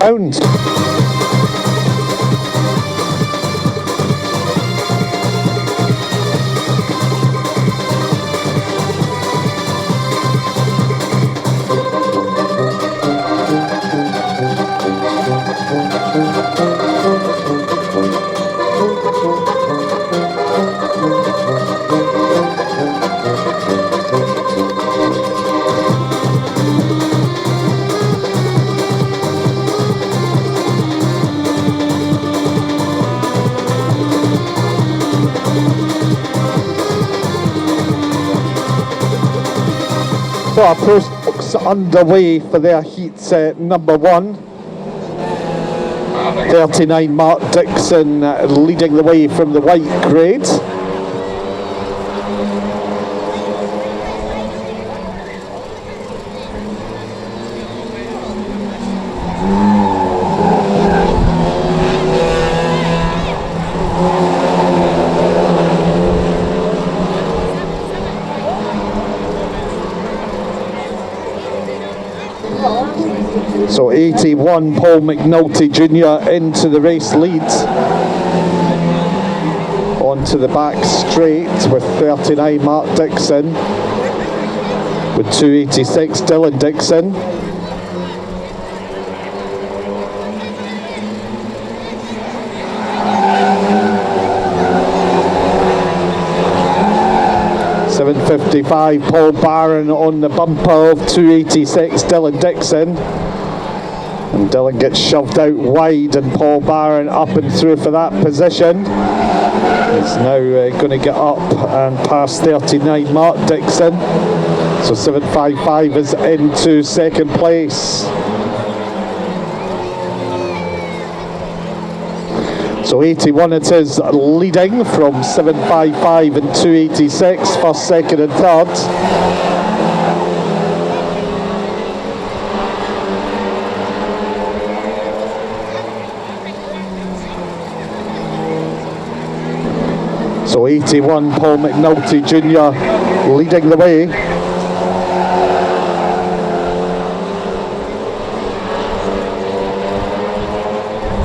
£100. So our postbox underway for their heat number 1. 39 Mark Dixon leading the way from the white grade. So 81 Paul McNulty Jr. into the race lead. Onto the back straight with 39 Mark Dixon. With 286 Dylan Dixon. .755 Paul Barron on the bumper of 286 Dylan Dixon. And Dylan gets shoved out wide and Paul Barron up and through for that position. He's now going to get up and pass 39 Mark Dixon. So 755 is into second place. So 81 it is leading from 755 and 286, first, second and third. So 81 Paul McNulty Jr. leading the way.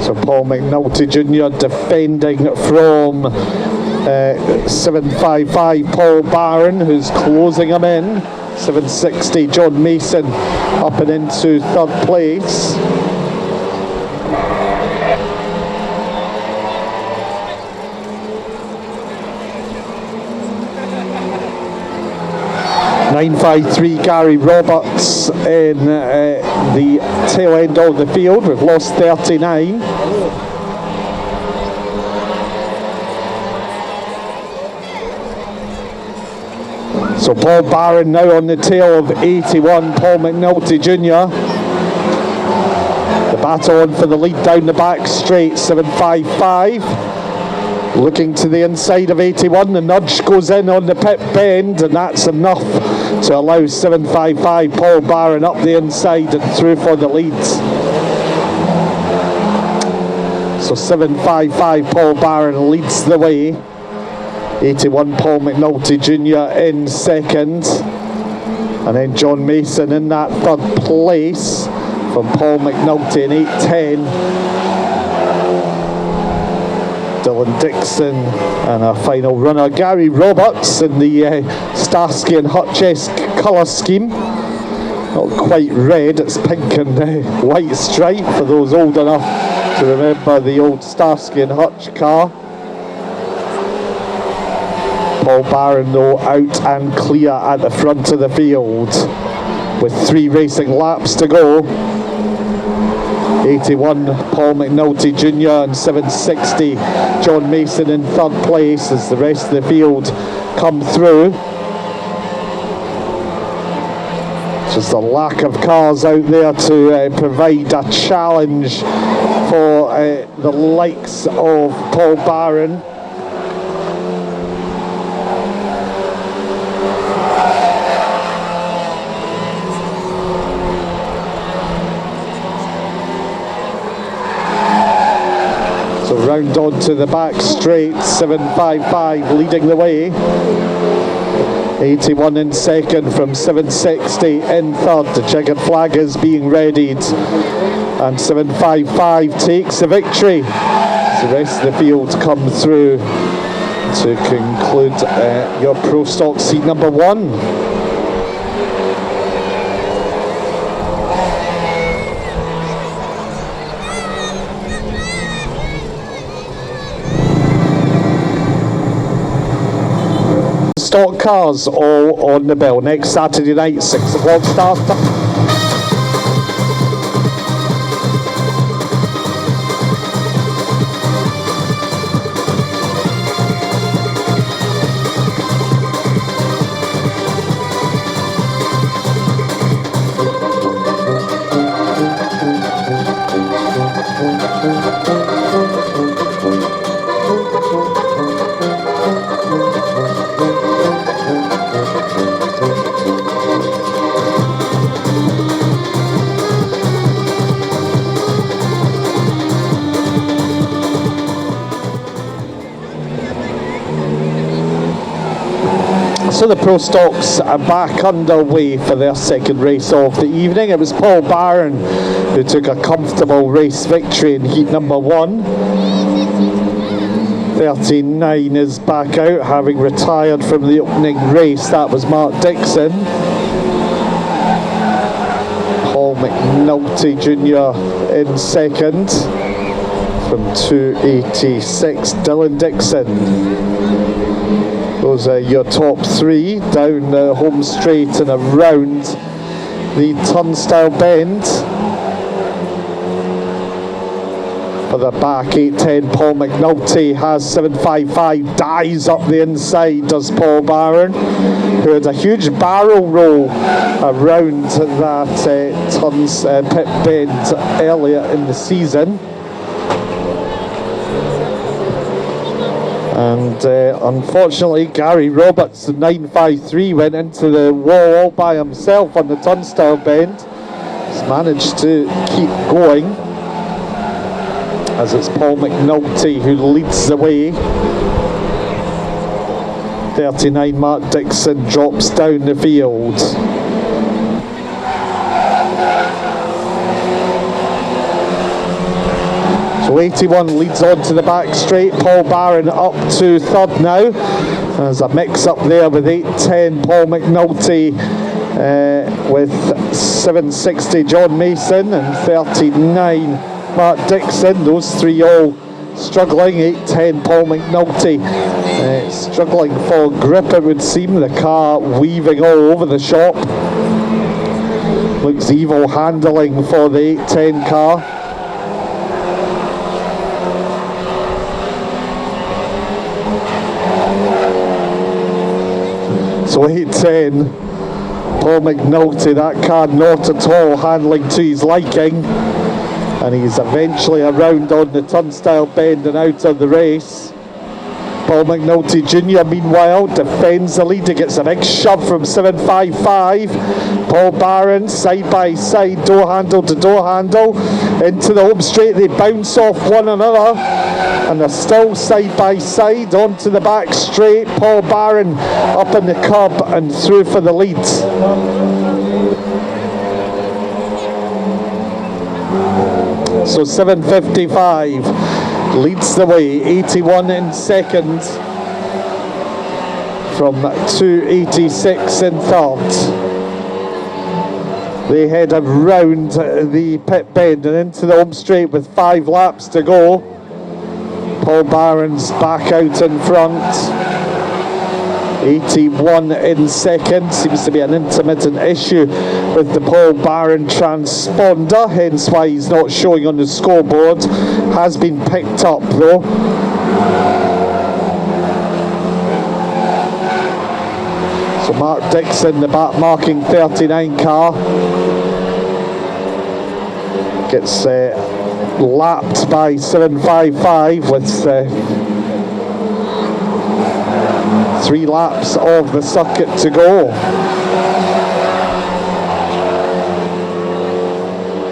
So Paul McNulty Jr. defending from 755 Paul Barron, who's closing him in. 760 John Mason up and into third place. .953 Gary Roberts in the tail end of the field. We've lost 39. So Paul Barron now on the tail of 81 Paul McNulty Jr. The battle on for the lead down the back straight. 755 looking to the inside of 81. The nudge goes in on the pit bend, and that's enough to allow 755 Paul Barron up the inside and through for the lead. So 755 Paul Barron leads the way. 81 Paul McNulty Jr. in second, and then John Mason in that third place from Paul McNulty in 810. Dylan Dixon and our final runner Gary Roberts in the Starsky and Hutch-esque colour scheme. Not quite red, it's pink and white stripe for those old enough to remember the old Starsky and Hutch car. Paul Barron though out and clear at the front of the field with 3 racing laps to go. 81 Paul McNulty Jr. and 760 John Mason in third place as the rest of the field come through. Just a lack of cars out there to provide a challenge for the likes of Paul Barron. Round on to the back straight, 755 leading the way. 81 in second from 760 in third. The checkered flag is being readied, and 755 takes the victory. The rest of the field come through to conclude your Pro Stock seat number 1. Stock cars all on the bill. Next Saturday night, 6 o'clock start. So the Pro Stocks are back underway for their second race of the evening. It was Paul Barron who took a comfortable race victory in heat number 1. 39 is back out, having retired from the opening race. That was Mark Dixon. Paul McNulty Jr. in second from 286. Dylan Dixon. Those are your top 3 down the home straight and around the turnstile bend. For the back 810, Paul McNulty has 755, dies up the inside, does Paul Barron, who had a huge barrel roll around that pit bend earlier in the season. And unfortunately, Gary Roberts, the 953, went into the wall all by himself on the turnstile bend. He's managed to keep going, as it's Paul McNulty who leads the way. 39 Mark Dixon drops down the field. So 81 leads on to the back straight. Paul Barron up to third now. There's a mix up there with 810 Paul McNulty with 760 John Mason and 39 Mark Dixon. Those 3 all struggling. 810 Paul McNulty struggling for grip, it would seem. The car weaving all over the shop. Looks evil handling for the 810 car. So 810, Paul McNulty, that car not at all handling to his liking, and he's eventually around on the turnstile bend and out of the race. Paul McNulty Jr. meanwhile defends the lead. He gets a big shove from 755. Paul Barron side by side, door handle to door handle into the home straight. They bounce off one another and they're still side by side onto the back straight. Paul Barron up in the curb and through for the lead. So 755 leads the way, 81 in second from 286 in third. They head around the pit bend and into the home straight with 5 laps to go. Paul Barron's back out in front. 81 in second. Seems to be an intermittent issue with the Paul Barron transponder, hence why he's not showing on the scoreboard. Has been picked up though. So Mark Dixon, the back marking 39 car, gets lapped by 755 with 3 laps of the circuit to go.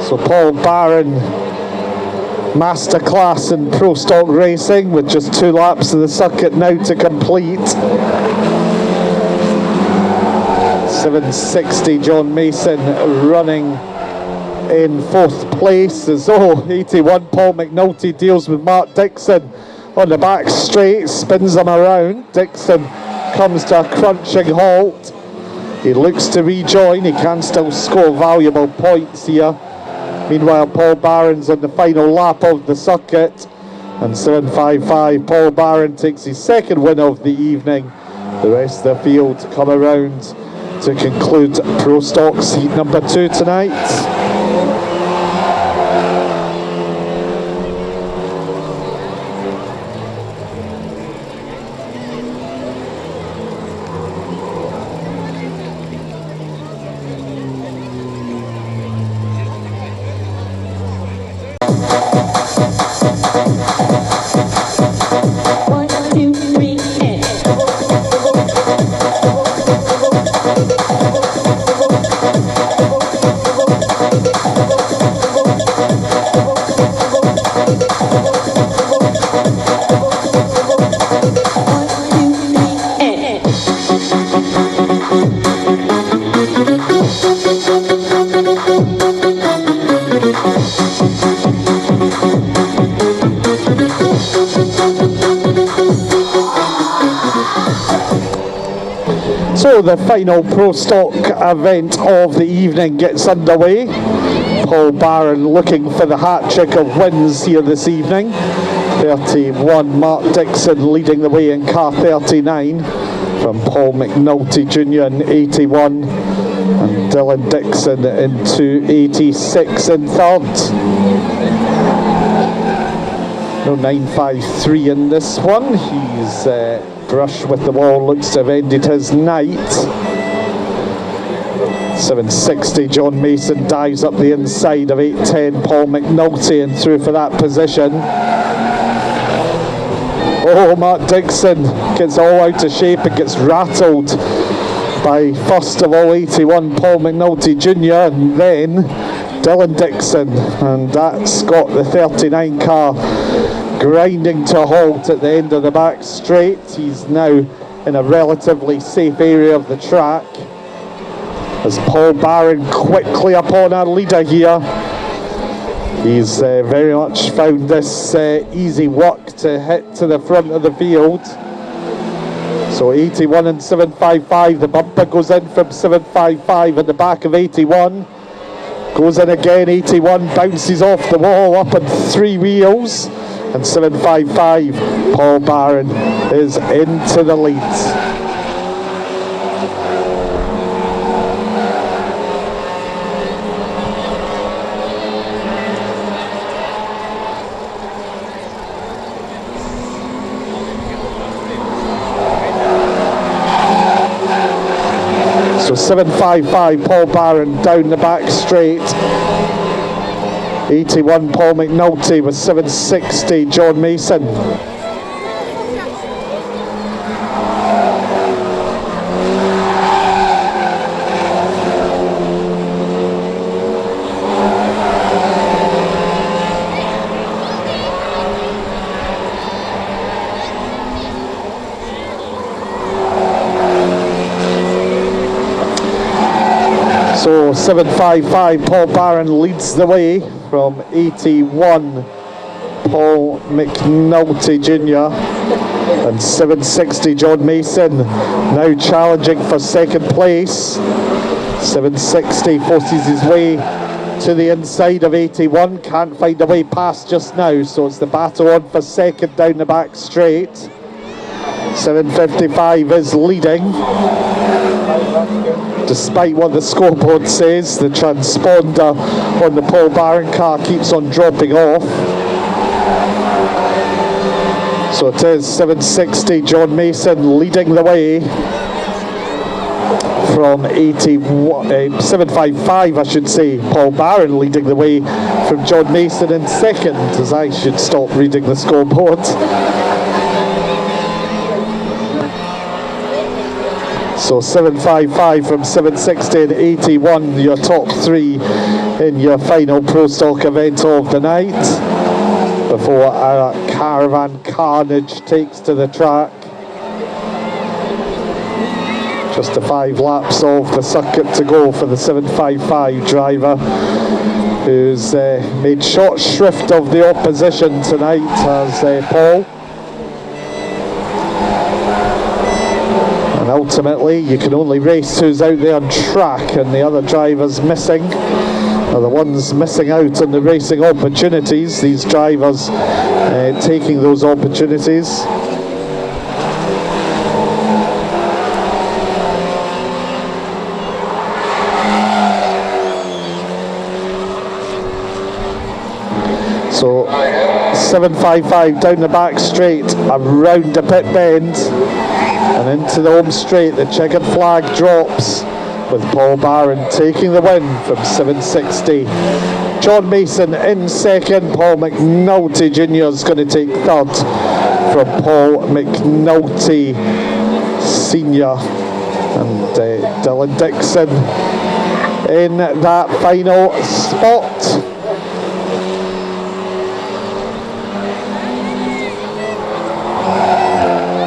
So Paul Barron, masterclass in Pro Stock racing with just 2 laps of the circuit now to complete. 760 John Mason running in 4th place, as though 81 Paul McNulty deals with Mark Dixon on the back straight, spins him around. Dixon comes to a crunching halt. He looks to rejoin. He can still score valuable points here. Meanwhile, Paul Barron's on the final lap of the circuit, and 755 Paul Barron takes his 2nd win of the evening. The rest of the field come around to conclude Pro Stock's heat number 2 tonight. So the final Pro Stock event of the evening gets underway. Paul Barron looking for the hat-trick of wins here this evening. 31 Mark Dixon leading the way in car 39 from Paul McNulty Jr. in 81 and Dylan Dixon into 86 in 3rd. No 953 in this one. He's brush with the wall, looks to have ended his night. 760 John Mason dives up the inside of 810 Paul McNulty and through for that position. Oh, Mark Dixon gets all out of shape and gets rattled by first of all 81 Paul McNulty Jr. and then Dylan Dixon, and that's got the 39 car grinding to a halt at the end of the back straight. He's now in a relatively safe area of the track as Paul Barron quickly upon our leader here. He's very much found this easy work to hit to the front of the field. So 81 and 755, the bumper goes in from 755 at the back of 81. Goes in again, 81 bounces off the wall up on 3 wheels. And 755, Paul Barron is into the lead. So 755, Paul Barron down the back straight. 81 Paul McNulty with 760 John Mason. So 755 Paul Barron leads the way from 81 Paul McNulty Jr. and 760 John Mason now challenging for 2nd place. 760 forces his way to the inside of 81, can't find a way past just now, so it's the battle on for 2nd down the back straight. 755 is leading. Despite what the scoreboard says, the transponder on the Paul Barron car keeps on dropping off. So it is 760 John Mason leading the way from 755 I should say, Paul Barron leading the way from John Mason in 2nd, as I should stop reading the scoreboard. So 755 from 760 and 81, your top 3 in your final Pro Stock event of the night, before our caravan carnage takes to the track. Just the 5 laps of the circuit to go for the 755 driver, who's made short shrift of the opposition tonight, as Paul. And ultimately, you can only race who's out there on track, and the other drivers missing are the ones missing out on the racing opportunities. These drivers taking those opportunities. So 755 down the back straight, around the pit bend and into the home straight. The checkered flag drops with Paul Barron taking the win from 760. John Mason in second. Paul McNulty Jr. is going to take third from Paul McNulty Sr. And Dylan Dixon in that final spot.